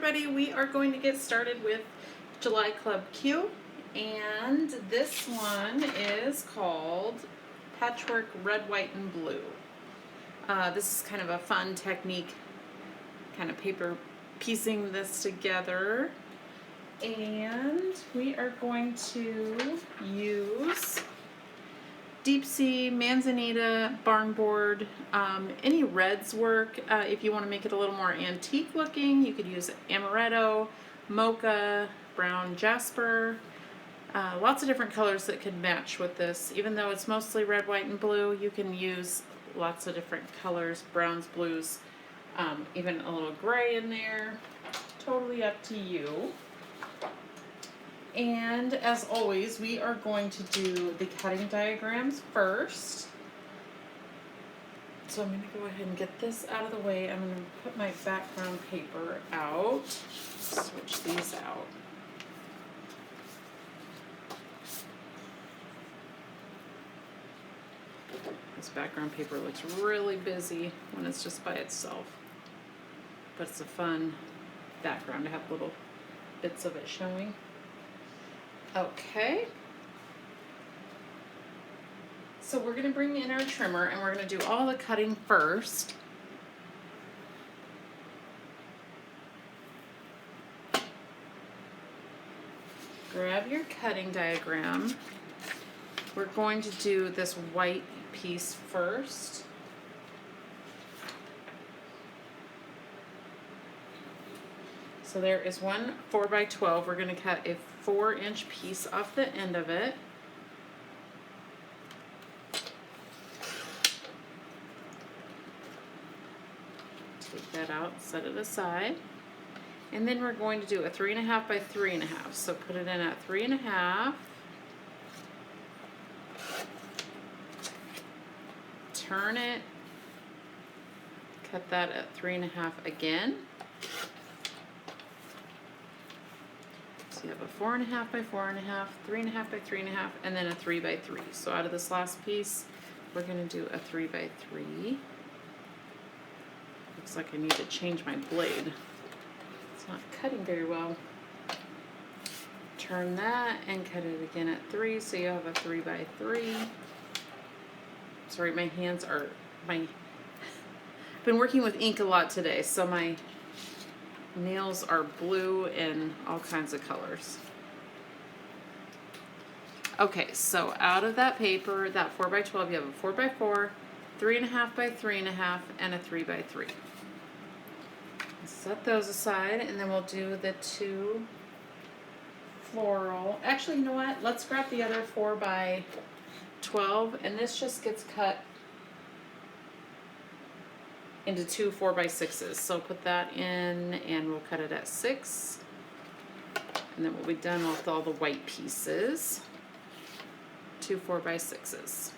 everybody, we are going to get started with July Club Q, and this one is called Patchwork Red, White, and Blue. This is kind of a fun technique, kind of paper piecing this together, and we are going to use Deep Sea, Manzanita, Barnboard, any reds work. If you want to make it a little more antique looking, you could use Amaretto, Mocha, Brown Jasper. Lots of different colors that could match with this. Even though it's mostly red, white, and blue, you can use lots of different colors, browns, blues, even a little gray in there. Totally up to you. And as always, we are going to do the cutting diagrams first. So I'm going to go ahead and get this out of the way. I'm going to put my background paper out, switch these out. This background paper looks really busy when it's just by itself, but it's a fun background to have little bits of it showing. Okay, so we're going to bring in our trimmer and we're going to do all the cutting first. Grab your cutting diagram. We're going to do this white piece first. So there is one 4x12. We're going to cut a 4-inch piece off the end of it. Take that out, set it aside. And then we're going to do a 3.5 by 3.5. So put it in at 3.5. Turn it. Cut that at 3.5 again. You have a 4.5 by 4.5, 3.5 by 3.5, and then a 3 by 3. So out of this last piece, we're going to do a 3 by 3. Looks like I need to change my blade. It's not cutting very well. Turn that and cut it again at 3, so you have a 3 by 3. Sorry, my hands are I've been working with ink a lot today, so my nails are blue and all kinds of colors. Okay, so out of that paper, that 4x12, you have a 4x4, 3.5 by 3.5, and a 3 by 3. Set those aside, and then we'll do the two floral. Actually, you know what? Let's grab the other 4x12, and this just gets cut into two 4x6s. So put that in and we'll cut it at 6. And then we'll be done with all the white pieces. Two 4x6s.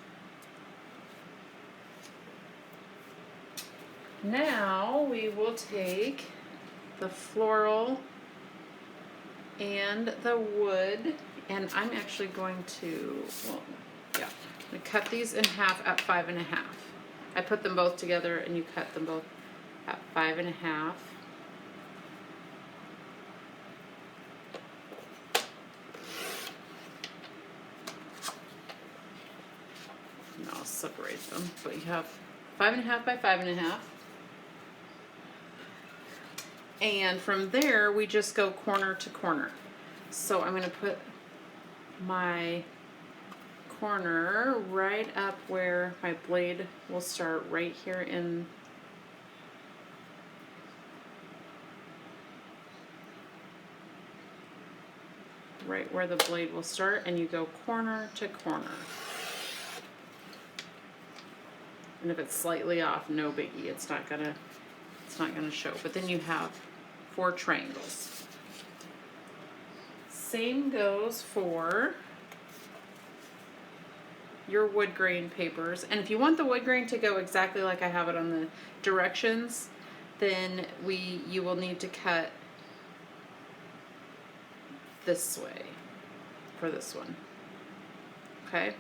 Now we will take the floral and the wood, and I'm actually going to, well, yeah, I'm going to cut these in half at 5.5. I put them both together and you cut them both at 5.5. And I'll separate them. But you have 5.5 by 5.5. And from there we just go corner to corner. So I'm going to put my corner right up where my blade will start, right here in right where the blade will start, and you go corner to corner. And if it's slightly off, no biggie, it's not gonna show. But then you have 4 triangles. Same goes for your wood grain papers, and if you want the wood grain to go exactly like I have it on the directions, then you will need to cut this way for this one. Okay,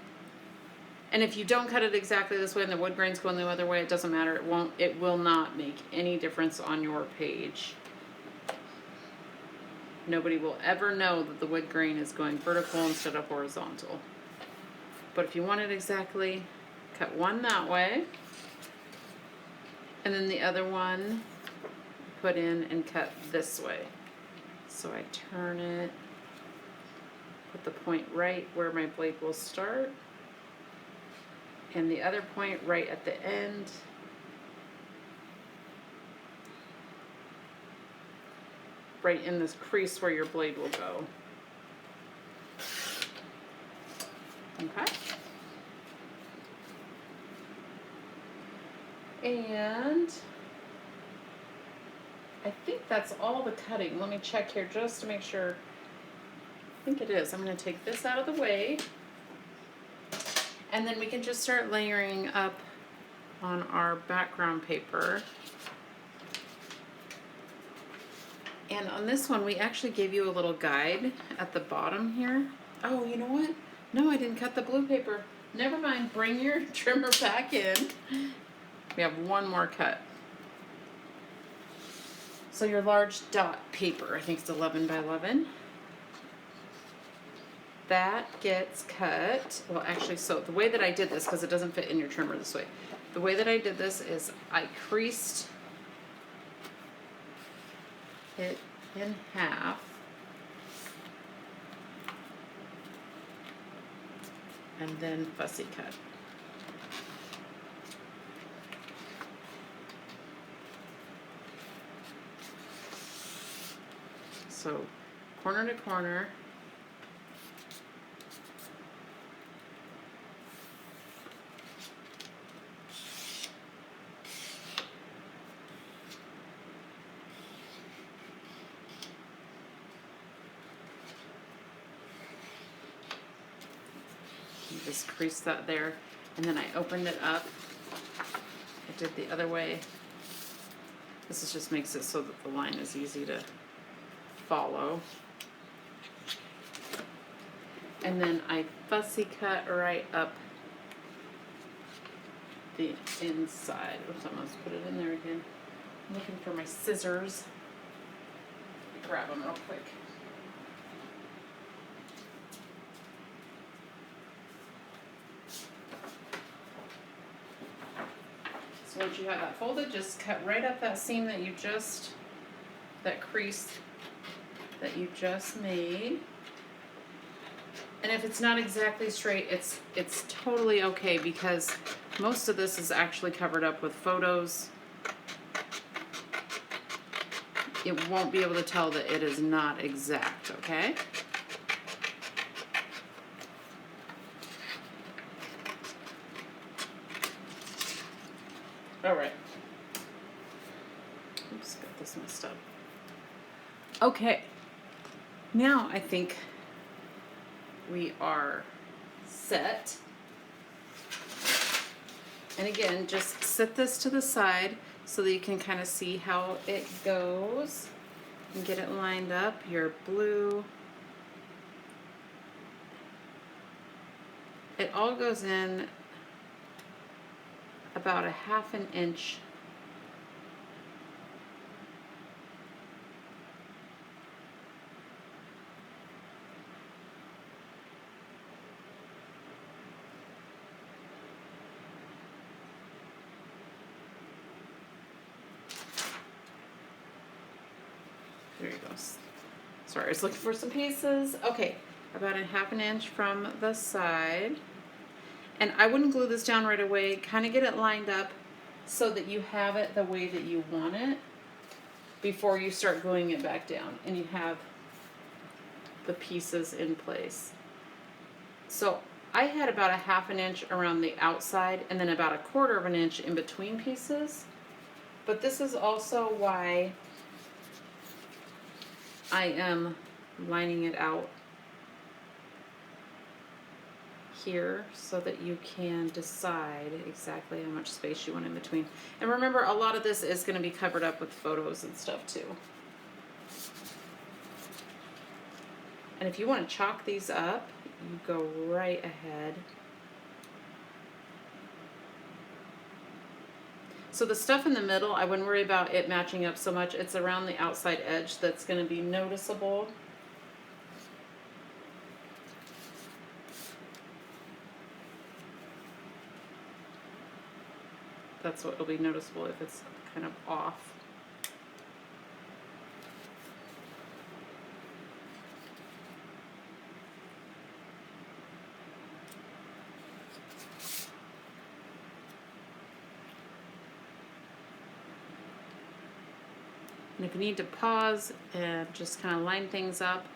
and if you don't cut it exactly this way and the wood grain's going the other way, it doesn't matter. It will not make any difference on your page. nobody will ever know that the wood grain is going vertical instead of horizontal. But if you want it exactly, cut one that way, and then the other one put in and cut this way. So I turn it, put the point right where my blade will start, and the other point right at the end. Right in this crease where your blade will go. Okay. And I think that's all the cutting. Let me check here just to make sure. I think it is. I'm going to take this out of the way. And then we can just start layering up on our background paper. And on this one, we actually gave you a little guide at the bottom here. Oh, you know what? No, I didn't cut the blue paper. Never mind, bring your trimmer back in. We have one more cut. So your large dot paper, I think it's 11 by 11. That gets cut. Well, actually, so the way that I did this, because it doesn't fit in your trimmer this way. The way that I did this is I creased it in half, and then fussy cut. So corner to corner. Just crease that there, and then I opened it up. I did the other way. Just makes it so that the line is easy to follow. And then I fussy cut right up the inside. Oops, I must put it in there again. I'm looking for my scissors. Grab them real quick. So once you have that folded, just cut right up that seam that you just, that crease that you just made. And if it's not exactly straight, it's totally okay, because most of this is actually covered up with photos. It won't be able to tell that it is not exact, okay? All right. Oops, got this messed up. Okay. Now I think we are set. And again, just set this to the side so that you can kind of see how it goes and get it lined up. Your blue. It all goes in about a ½ inch . There you go. Sorry, I was looking for some pieces. Okay, about a ½ inch from the side. And I wouldn't glue this down right away. Kind of get it lined up so that you have it the way that you want it before you start gluing it back down, and you have the pieces in place. So I had about a ½ inch around the outside and then about a ¼ inch in between pieces. But this is also why I am lining it out here so that you can decide exactly how much space you want in between. And remember, a lot of this is going to be covered up with photos and stuff too. And if you want to chalk these up, you go right ahead. So the stuff in the middle, I wouldn't worry about it matching up so much. It's around the outside edge that's going to be noticeable. That's what will be noticeable if it's kind of off. And if you need to pause and just kind of line things up,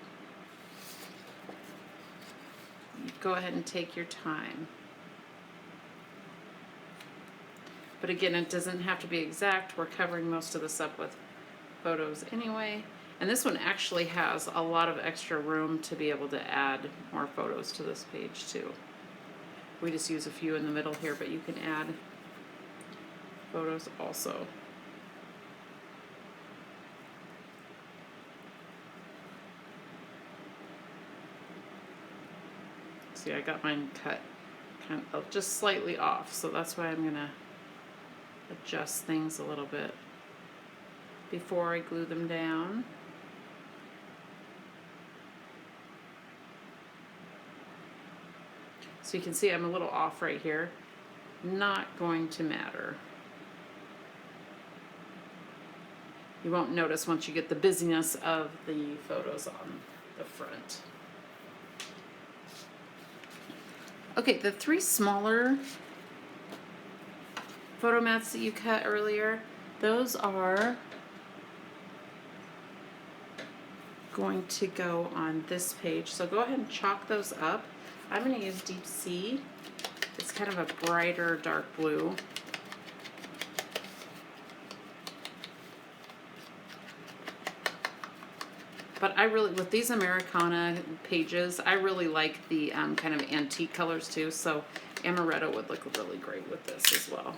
you go ahead and take your time. But again, it doesn't have to be exact. We're covering most of this up with photos anyway. And this one actually has a lot of extra room to be able to add more photos to this page too. We just use a few in the middle here, but you can add photos also. See, I got mine cut kind of just slightly off, so that's why I'm gonna adjust things a little bit before I glue them down. So you can see I'm a little off right here. Not going to matter. You won't notice once you get the busyness of the photos on the front. Okay, the 3 smaller photo mats that you cut earlier, those are going to go on this page. So go ahead and chalk those up. I'm going to use Deep Sea. It's kind of a brighter dark blue. But I really, with these Americana pages, I really like the kind of antique colors too, so amaretto would look really great with this as well.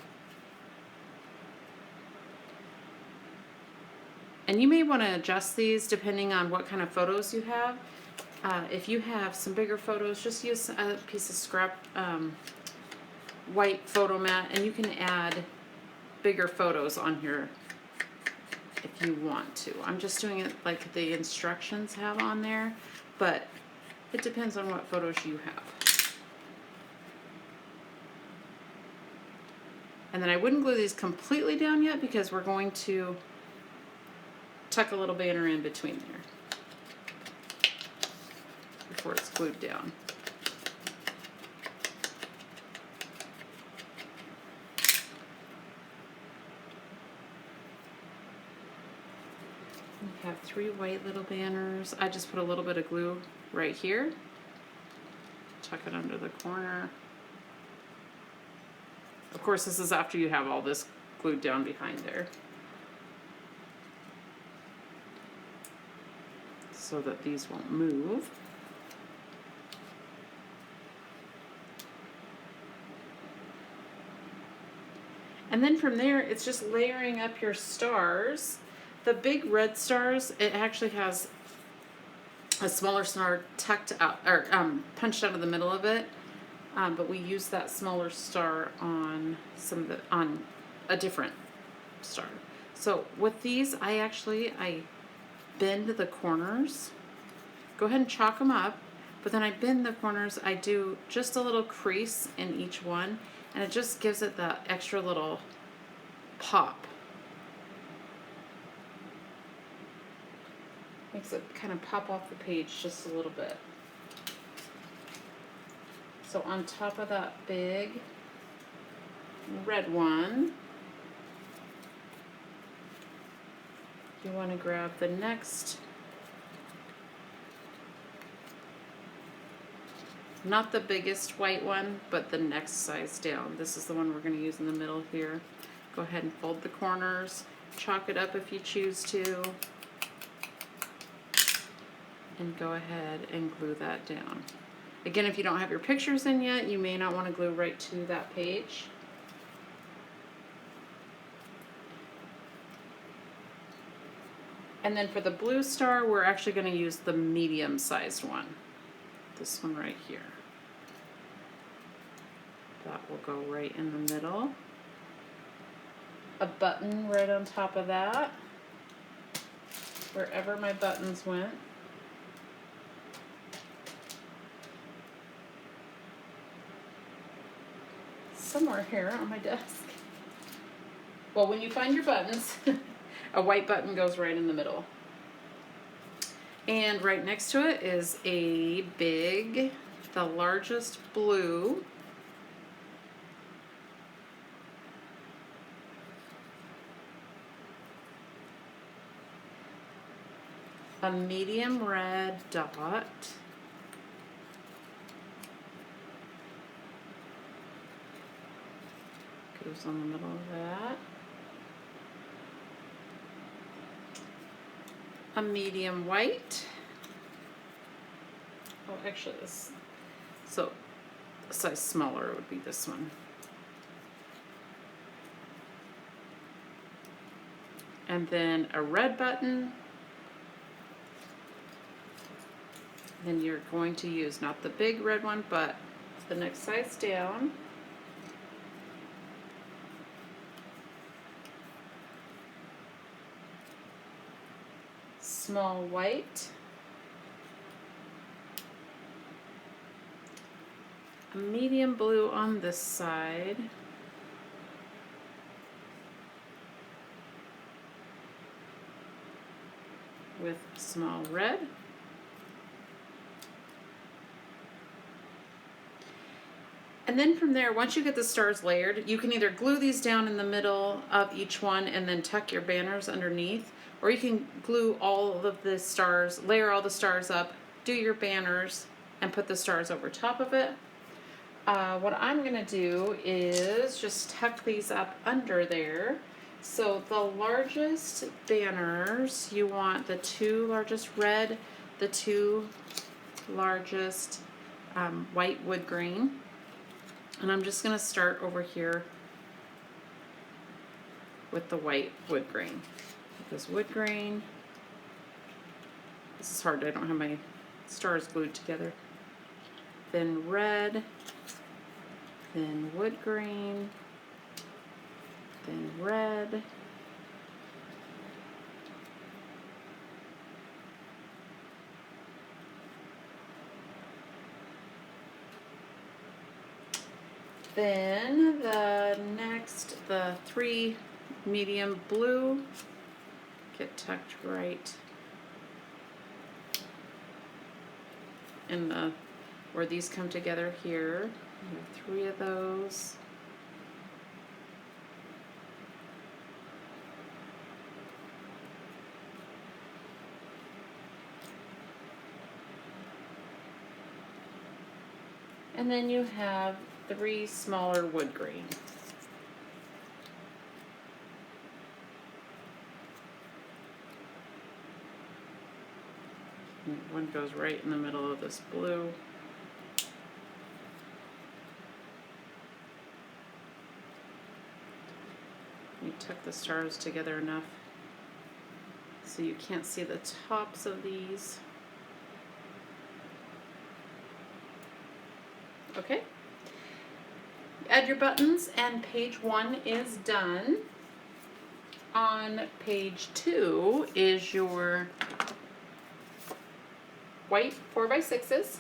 And you may want to adjust these depending on what kind of photos you have. If you have some bigger photos, just use a piece of scrap white photo mat, and you can add bigger photos on here if you want to. I'm just doing it like the instructions have on there, but it depends on what photos you have. And then I wouldn't glue these completely down yet because we're going to tuck a little banner in between there before it's glued down. We have 3 white little banners. I just put a little bit of glue right here. Tuck it under the corner. Of course, this is after you have all this glued down behind there, so that these won't move. And then from there, it's just layering up your stars. The big red stars, it actually has a smaller star tucked out, or punched out of the middle of it. But we use that smaller star on on a different star. So with these, I bend the corners. Go ahead and chalk them up, but then I bend the corners. I do just a little crease in each one, and it just gives it that extra little pop. Makes it kind of pop off the page just a little bit. So on top of that big red one, you want to grab the next, not the biggest white one, but the next size down. This is the one we're going to use in the middle here. Go ahead and fold the corners, chalk it up if you choose to, and go ahead and glue that down. Again, if you don't have your pictures in yet, you may not want to glue right to that page. And then for the blue star, we're actually going to use the medium-sized one. This one right here. That will go right in the middle. A button right on top of that, wherever my buttons went. Somewhere here on my desk. Well, when you find your buttons, a white button goes right in the middle. And right next to it is a big, the largest blue. A medium red dot. Goes on the middle of that. A medium white. Oh, actually this, so a size smaller would be this one. And then a red button. Then you're going to use not the big red one, but the next size down. Small white. A medium blue on this side. With small red. And then from there, once you get the stars layered, you can either glue these down in the middle of each one and then tuck your banners underneath, or you can glue all of the stars, layer all the stars up, do your banners, and put the stars over top of it. What I'm gonna do is just tuck these up under there. So the largest banners, you want the two largest red, the two largest white wood grain. And I'm just going to start over here with the white wood grain. This wood grain, this is hard, I don't have my stars glued together. Then red, then wood grain, then red, then the three medium blue get tucked right in the, where these come together here. You have three of those. And then you have three smaller wood grain. And one goes right in the middle of this blue. You tuck the stars together enough so you can't see the tops of these. Okay. Add your buttons, and page 1 is done. On page 2 is your white 4x6s.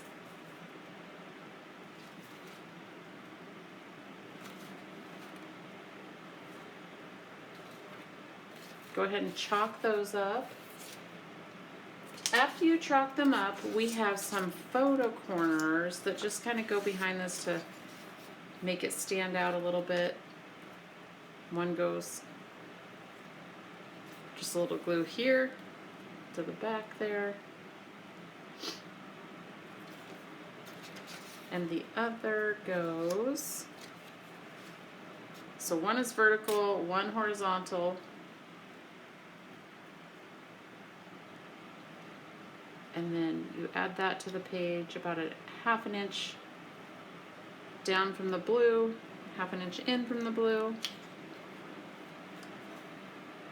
Go ahead and chalk those up. After you chalk them up, we have some photo corners that just kind of go behind this to make it stand out a little bit. One goes just a little glue here to the back there. And the other goes, so one is vertical, one horizontal. And then you add that to the page about a ½ an inch down from the blue, ½ an inch in from the blue.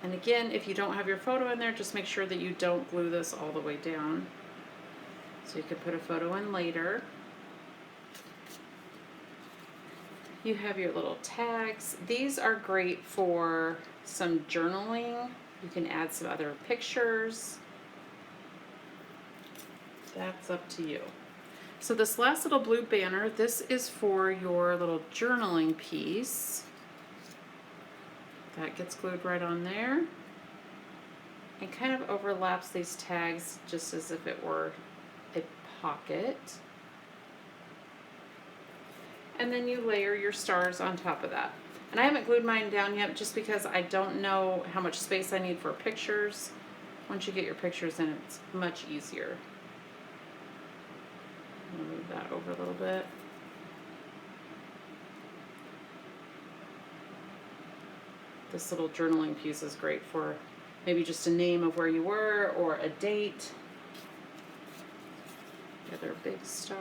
And again, if you don't have your photo in there, just make sure that you don't glue this all the way down. So you could put a photo in later. You have your little tags. These are great for some journaling. You can add some other pictures. That's up to you. So this last little blue banner, this is for your little journaling piece. That gets glued right on there. It kind of overlaps these tags just as if it were a pocket. And then you layer your stars on top of that. And I haven't glued mine down yet just because I don't know how much space I need for pictures. Once you get your pictures in, it's much easier. I'm gonna move that over a little bit. This little journaling piece is great for maybe just a name of where you were or a date. The other big star.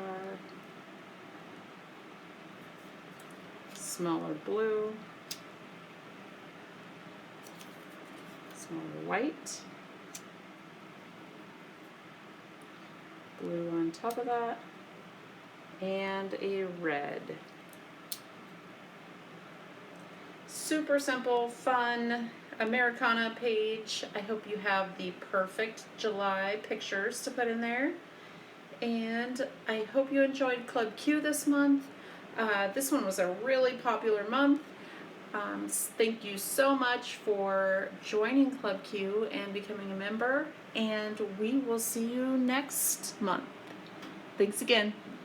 Smaller blue. Smaller white. Blue on top of that. And a red. Super simple, fun Americana page. I hope you have the perfect July pictures to put in there. And I hope you enjoyed Club Q this month. This one was a really popular month. Thank you so much for joining Club Q and becoming a member. And we will see you next month. Thanks again.